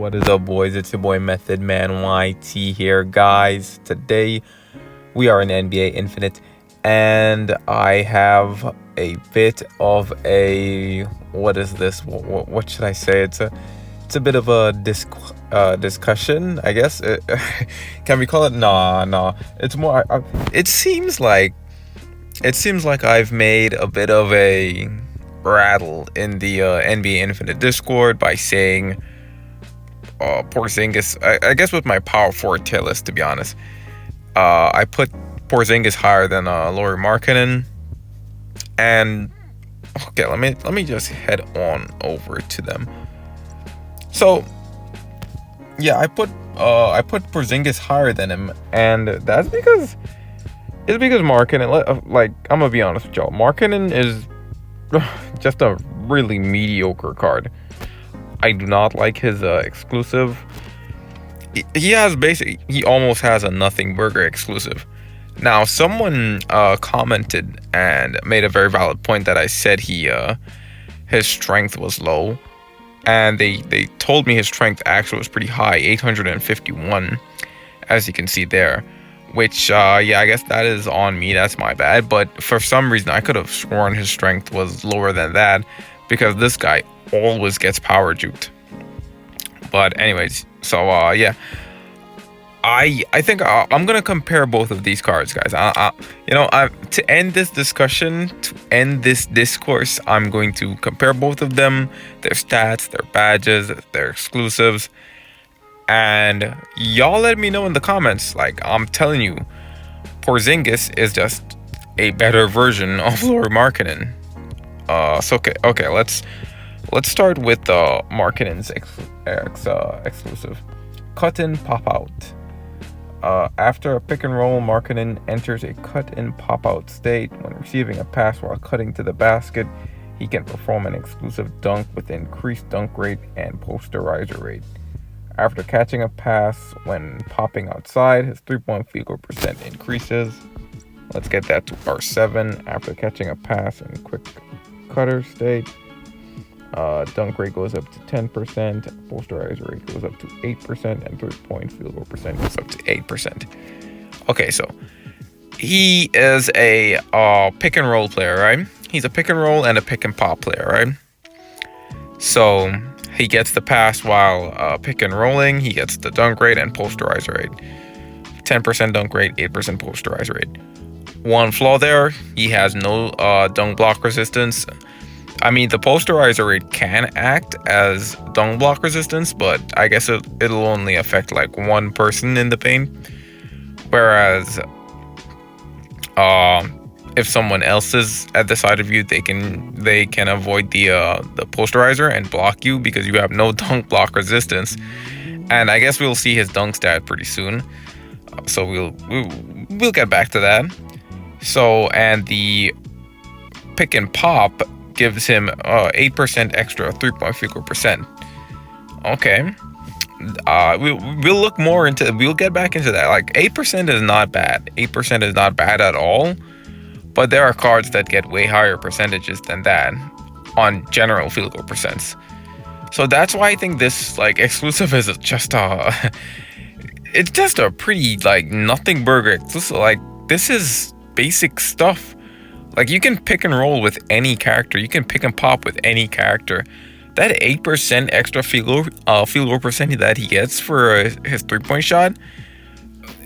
What is up, boys? It's your boy Method Man YT here, guys. Today we are in NBA Infinite, and I have a bit of a what is this? What should I say? It's a bit of a discussion, I guess. Can we call it? Nah. It's more. It seems like I've made a bit of a rattle in the NBA Infinite Discord by saying Porzingis. I guess with my power forward tier list, to be honest, I put Porzingis higher than Lauri Markkanen. And okay, let me just head on over to them. So yeah, I put Porzingis higher than him, and that's because Markkanen. Like, I'm gonna be honest with y'all, Markkanen is just a really mediocre card. I do not like his exclusive. He almost has a nothing burger exclusive. Now, someone commented and made a very valid point that I said his strength was low, and they told me his strength actually was pretty high, 851, as you can see there. Which, I guess that is on me. That's my bad. But for some reason, I could have sworn his strength was lower than that, because this guy always gets power juked. But anyways, so yeah, I think I'm gonna compare both of these cards, guys. To end this discussion, to end this discourse, I'm going to compare both of them, their stats, their badges, their exclusives. And y'all let me know in the comments. Like, I'm telling you, Porzingis is just a better version of Lauri Markkanen. Okay, let's start with Markkanen's exclusive. Cut in, pop out. After a pick and roll, Markkanen enters a cut in, pop out state. When receiving a pass while cutting to the basket, he can perform an exclusive dunk with increased dunk rate and posterizer rate. After catching a pass when popping outside, his 3-point field goal percent increases. Let's get that to R7. After catching a pass in quick cutter state, dunk rate goes up to 10%, posterizer rate goes up to 8%, and 3-point field goal percent goes up to 8%. Okay, so he is a pick and roll player, right? He's a pick and roll and a pick and pop player, right? So he gets the pass while pick and rolling. He gets the dunk rate and posterizer rate. 10% dunk rate, 8% posterizer rate. One flaw there, he has no dunk block resistance. I mean, the posterizer rate can act as dunk block resistance, but I guess it'll only affect like one person in the paint. Whereas if someone else is at the side of you, they can avoid the posterizer and block you because you have no dunk block resistance. And I guess we'll see his dunk stat pretty soon, so we'll get back to that. So, and the pick and pop gives him 8% extra 3-point field goal percent. Okay, we'll look more into. We'll get back into that. Like, 8% is not bad. 8% is not bad at all. But there are cards that get way higher percentages than that on general field goal percents. So that's why I think this exclusive is just it's just a pretty nothing burger exclusive. Like, this is basic stuff. Like, you can pick and roll with any character. You can pick and pop with any character. That 8% extra field goal percent that he gets for his 3-point shot.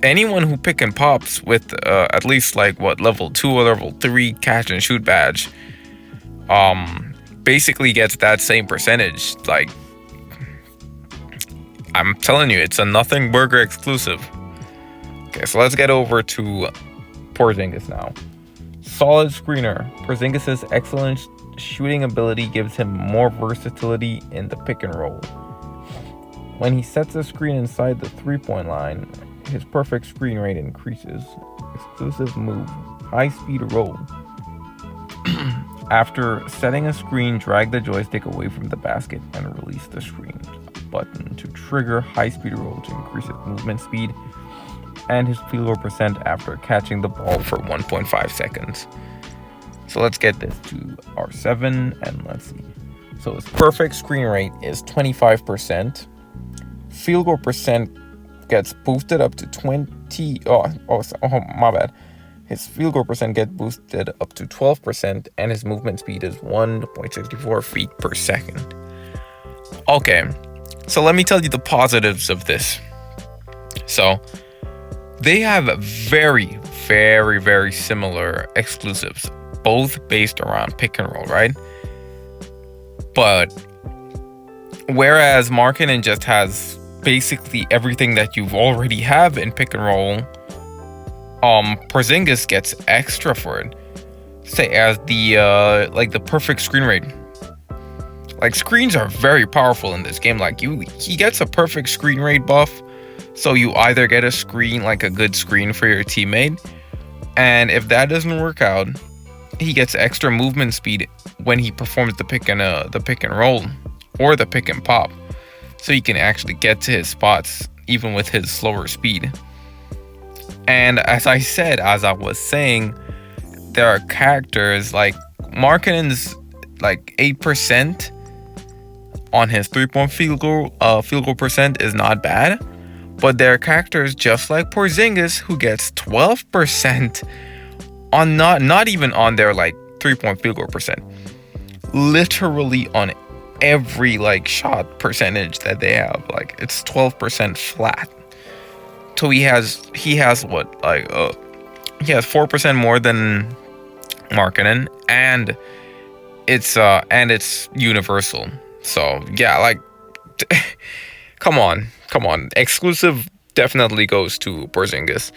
Anyone who pick and pops with at least level 2 or level 3 catch and shoot badge basically gets that same percentage. Like, I'm telling you, it's a nothing burger exclusive. Okay, so let's get over to Porzingis now. Solid screener. Porzingis' excellent shooting ability gives him more versatility in the pick and roll. When he sets a screen inside the 3-point line, his perfect screen rate increases. Exclusive move, high speed roll. After setting a screen, drag the joystick away from the basket and release the screen button to trigger high speed roll to increase his movement speed and his field goal percent after catching the ball for 1.5 seconds. So let's get this to R7 and let's see. So his perfect screen rate is 25%. field goal percent gets boosted up to 20. My bad. His field goal percent gets boosted up to 12%, and his movement speed is 1.64 feet per second. Okay, so let me tell you the positives of this. So, they have very, very, very similar exclusives, both based around pick and roll, right? But whereas Markkanen just has basically everything that you've already have in pick and roll, Porzingis gets extra for it. Say as the perfect screen rate. Like, screens are very powerful in this game. Like, he gets a perfect screen rate buff. So you either get a screen, like a good screen for your teammate, and if that doesn't work out, he gets extra movement speed when he performs the pick and roll or the pick and pop. So he can actually get to his spots even with his slower speed. And as I was saying, there are characters like Markkanen's like 8% on his 3-point field goal percent is not bad. But there are characters just like Porzingis who gets 12% on not even on their like 3-point field goal percent. Literally on every like shot percentage that they have, like it's 12% flat. So he has what, like he has 4% more than Markkanen, and it's universal. So yeah, like come on. Exclusive definitely goes to Porzingis.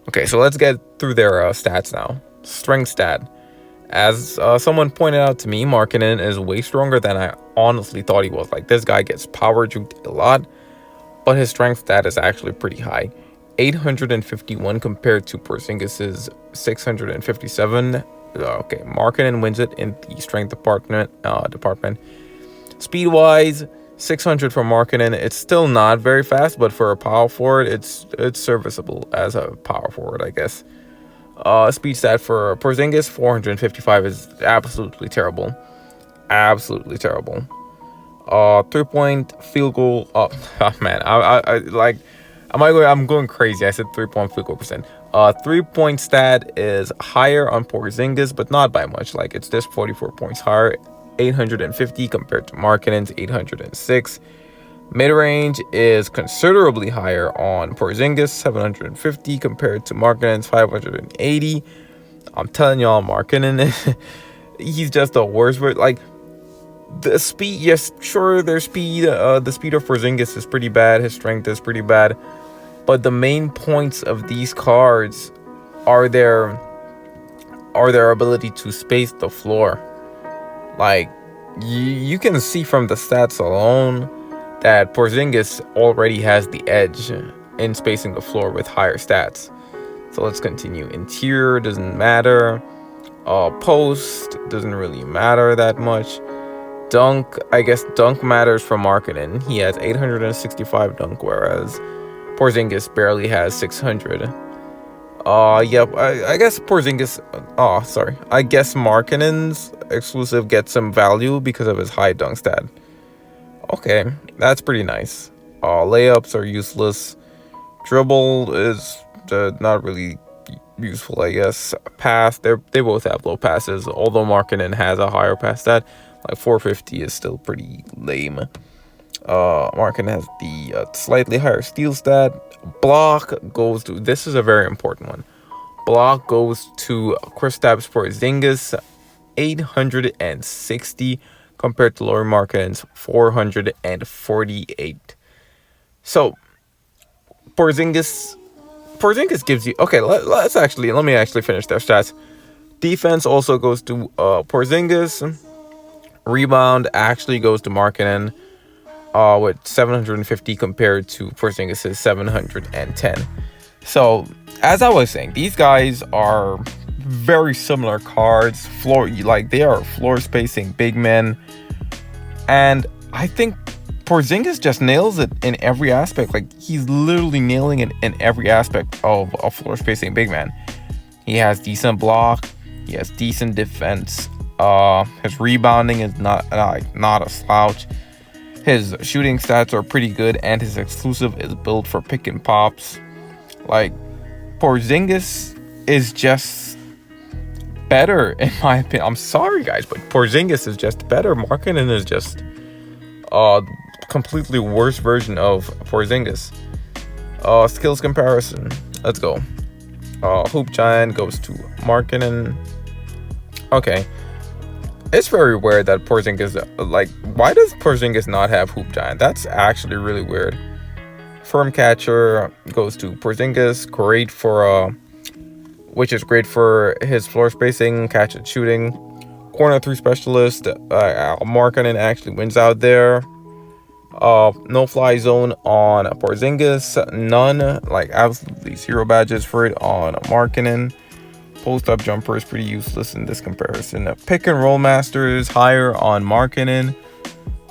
Okay, so let's get through their stats now. Strength stat. As someone pointed out to me, Markkanen is way stronger than I honestly thought he was. Like, this guy gets power juked a lot, but his strength stat is actually pretty high. 851 compared to Porzingis's 657. Okay, Markkanen wins it in the strength department. Speed-wise, 600 for Markkanen. It's still not very fast, but for a power forward, it's serviceable as a power forward, I guess. Speed stat for Porzingis, 455 is absolutely terrible. Absolutely terrible. 3-point field goal. Oh man, I'm going crazy. I said 3-point field goal percent. 3-point stat is higher on Porzingis, but not by much. Like, it's just 44 points higher. 850 compared to Markkanen's 806. Mid-range is considerably higher on Porzingis, 750 compared to Markkanen's 580. I'm telling y'all, Markkanen, he's just the worst. Like, the speed, yes, sure, their speed, the speed of Porzingis is pretty bad. His strength is pretty bad. But the main points of these cards are their ability to space the floor. Like, you can see from the stats alone that Porzingis already has the edge in spacing the floor with higher stats. So let's continue. Interior doesn't matter. Post doesn't really matter that much. Dunk, I guess dunk matters for Markkanen. He has 865 dunk, whereas Porzingis barely has 600. Yep, I guess Porzingis, I guess Markkanen's exclusive gets some value because of his high dunk stat. Okay, that's pretty nice. Layups are useless. Dribble is not really useful, I guess. Pass, they both have low passes, although Markkanen has a higher pass stat. Like 450 is still pretty lame. Markkanen has the slightly higher steal stat. Block goes to, this is a very important one. Block goes to Kristaps Porzingis, 860 compared to Lauri Markkanen's 448. So Porzingis gives you, okay, let me actually finish their stats. Defense also goes to Porzingis. Rebound actually goes to Markkanen, with 750 compared to Porzingis' 710. So, as I was saying, these guys are very similar cards. They are floor spacing big men. And I think Porzingis just nails it in every aspect. Like, he's literally nailing it in every aspect of a floor spacing big man. He has decent block. He has decent defense. His rebounding is not a slouch. His shooting stats are pretty good, and his exclusive is built for pick and pops. Like, Porzingis is just better, in my opinion. I'm sorry, guys, but Porzingis is just better. Markkanen is just completely worse version of Porzingis. Skills comparison. Let's go. Hoop Giant goes to Markkanen. Okay. It's very weird that Porzingis, like, why does Porzingis not have Hoop Giant? That's actually really weird. Firm Catcher goes to Porzingis. Great for, which is great for his floor spacing, catch and shooting. Corner 3 specialist, Markkanen actually wins out there. No fly zone on Porzingis. None, like absolutely 0 badges for it on Markkanen. Post-up jumper is pretty useless in this comparison. Pick and roll master is higher on Markkanen.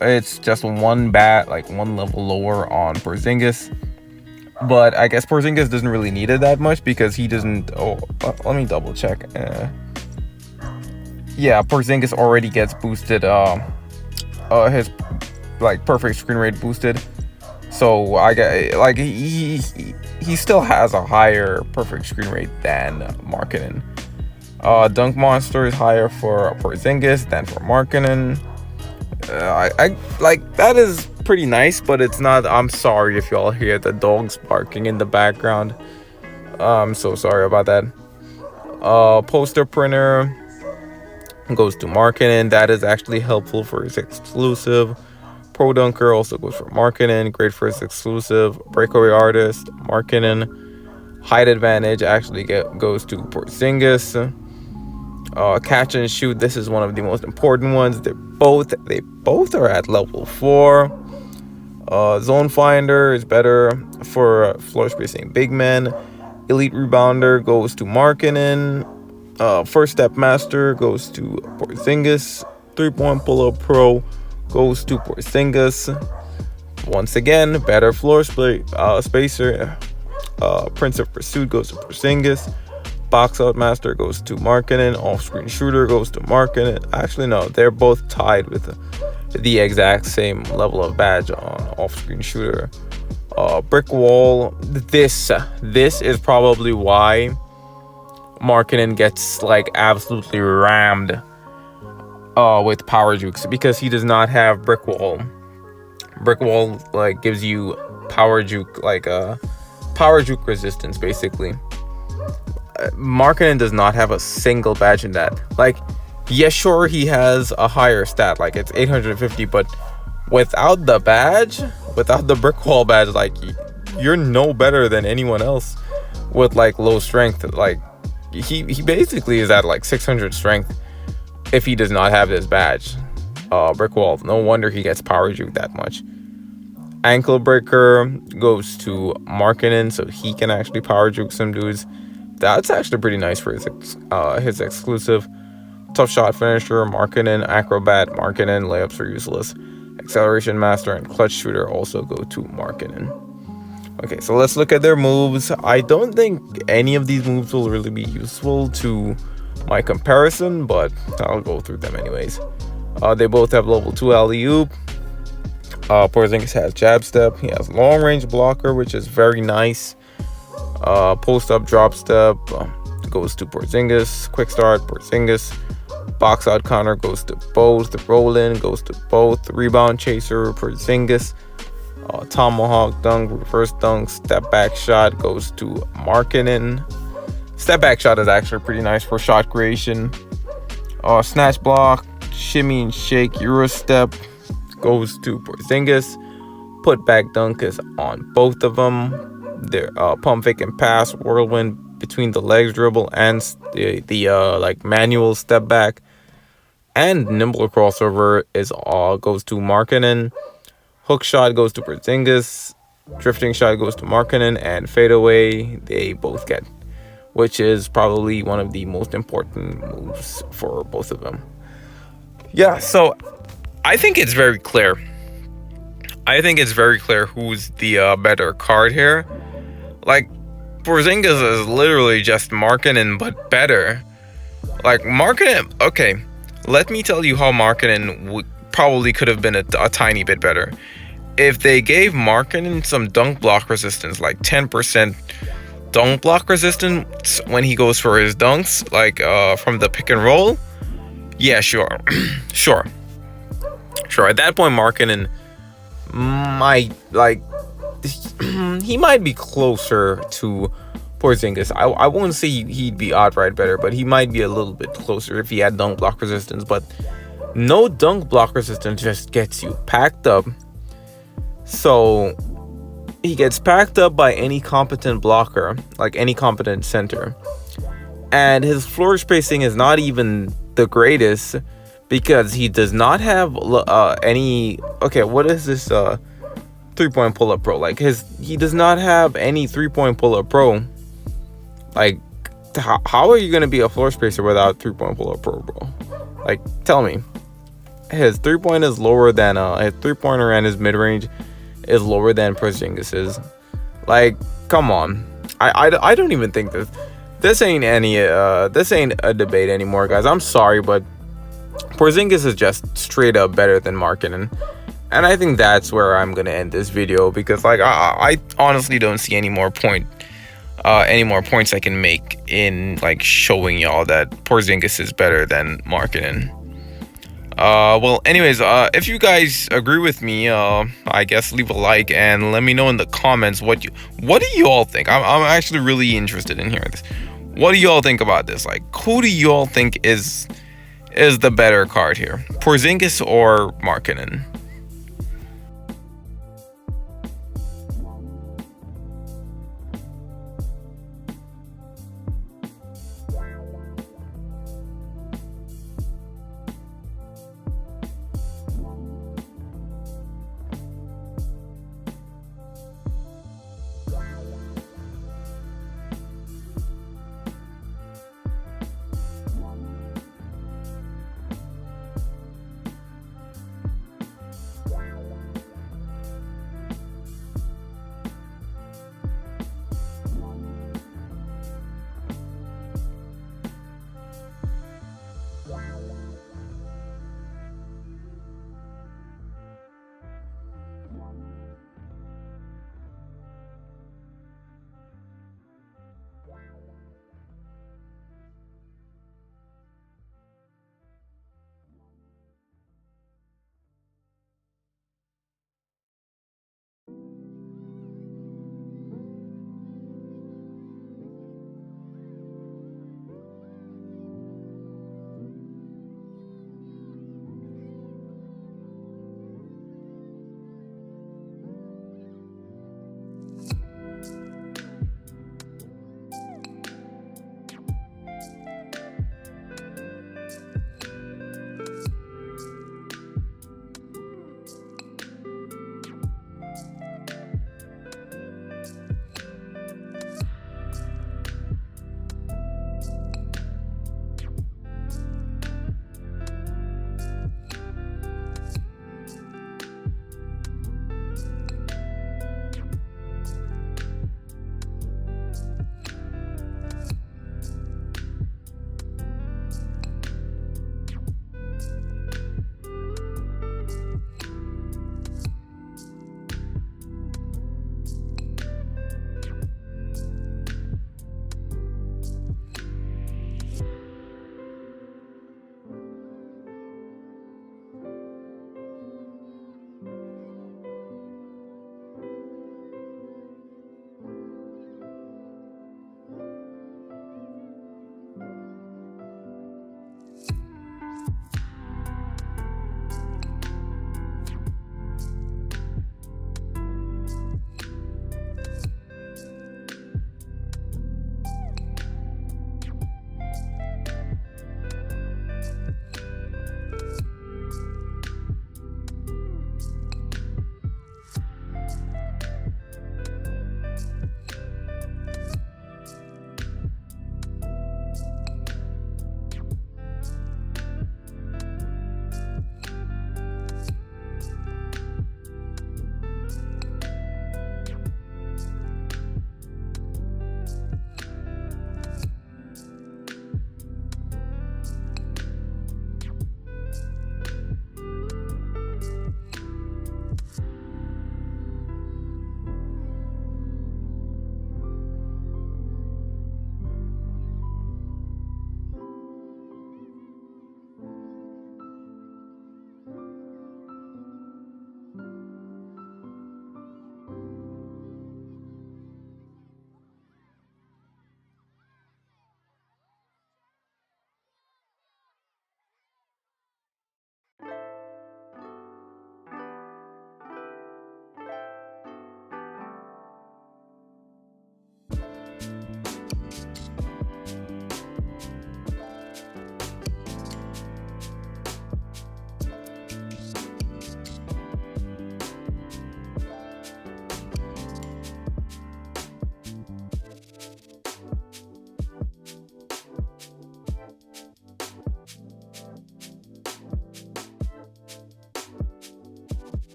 It's just one level lower on Porzingis. But I guess Porzingis doesn't really need it that much because he doesn't. Oh, let me double check. Yeah, Porzingis already gets boosted. His perfect screen rate boosted. So I get he still has a higher perfect screen rate than Markkanen. Dunk Monster is higher for Porzingis than for Markkanen. I like that is pretty nice, but it's not. I'm sorry if y'all hear the dogs barking in the background. I'm so sorry about that. Poster printer goes to Markkanen. That is actually helpful for his exclusive. Pro Dunker also goes for Markkanen. Great for his exclusive. Breakaway Artist, Markkanen. Height advantage actually goes to Porzingis. Catch and shoot. This is one of the most important ones. They both are at level 4. Zone Finder is better for floor spacing big men. Elite Rebounder goes to Markkanen. First Step Master goes to Porzingis. 3-point Pull-Up Pro goes to Porzingis. Once again, better floor spacer. Prince of Pursuit goes to Porzingis. Box Out Master goes to Markkanen. Off-screen Shooter goes to Markkanen. Actually, no, they're both tied with the exact same level of badge on Off-screen Shooter. Brick Wall. This is probably why Markkanen gets like absolutely rammed with power jukes, because he does not have Brick Wall. Brick Wall like gives you power juke, like power juke resistance basically. Markkanen does not have a single badge in that. Like, yeah, sure, he has a higher stat, like it's 850, but without the badge, without the Brick Wall badge, like you're no better than anyone else with like low strength. Like he basically is at like 600 strength if he does not have this badge. Brick Wall, no wonder he gets power juke that much. Ankle Breaker goes to Markkanen, so he can actually power juke some dudes. That's actually pretty nice for his exclusive. Tough Shot Finisher, Markkanen. Acrobat, Markkanen. Layups are useless. Acceleration Master and Clutch Shooter also go to Markkanen. Okay, so let's look at their moves. I don't think any of these moves will really be useful to my comparison, but I'll go through them anyways. They both have level 2 alley-oop. Porzingis has jab step. He has long range blocker, which is very nice. Post up drop step goes to Porzingis. Quick start, Porzingis. Box out counter goes to both. Roll in goes to both. Rebound chaser, Porzingis. Tomahawk dunk, reverse dunk, step back shot goes to Markkanen. Step back shot is actually pretty nice for shot creation. Snatch block, shimmy and shake, Euro step goes to Porzingis. Put back dunk is on both of them. Their pump fake and pass, whirlwind between the legs dribble, and the like manual step back, and nimble crossover is goes to Markkanen. Hook shot goes to Porzingis. Drifting shot goes to Markkanen, and fadeaway they both get, which is probably one of the most important moves for both of them. Yeah, so I think it's very clear. Who's the better card here. Like, Porzingis is literally just Markkanen, but better. Like, Markkanen, okay, let me tell you how Markkanen probably could have been a tiny bit better. If they gave Markkanen some dunk block resistance, like 10% dunk block resistance when he goes for his dunks, like from the pick and roll, yeah, sure. Sure. At that point, Markkanen might, like, he might be closer to Porzingis. I won't say he'd be outright better, but he might be a little bit closer if he had dunk block resistance. But no dunk block resistance just gets you packed up. So he gets packed up by any competent blocker, like any competent center. And his floor spacing is not even the greatest because he does not have any... Okay, what is this three-point pull-up pro? Like, he does not have any three-point pull-up pro. Like, how are you going to be a floor spacer without three-point pull-up pro, bro? Like, tell me. His three-point is lower than... his three-pointer and his mid-range is lower than Porzingis's. Like, come on. I don't even think this ain't a debate anymore, guys. I'm sorry, but Porzingis is just straight up better than Markkanen. And I think that's where I'm gonna end this video, because like I honestly don't see any more points I can make in like showing y'all that Porzingis is better than Markkanen. Well, anyways, if you guys agree with me, I guess leave a like and let me know in the comments what do you all think. I'm actually really interested in hearing this. What do you all think about this? Like, who do you all think is the better card here, Porzingis or Markkanen?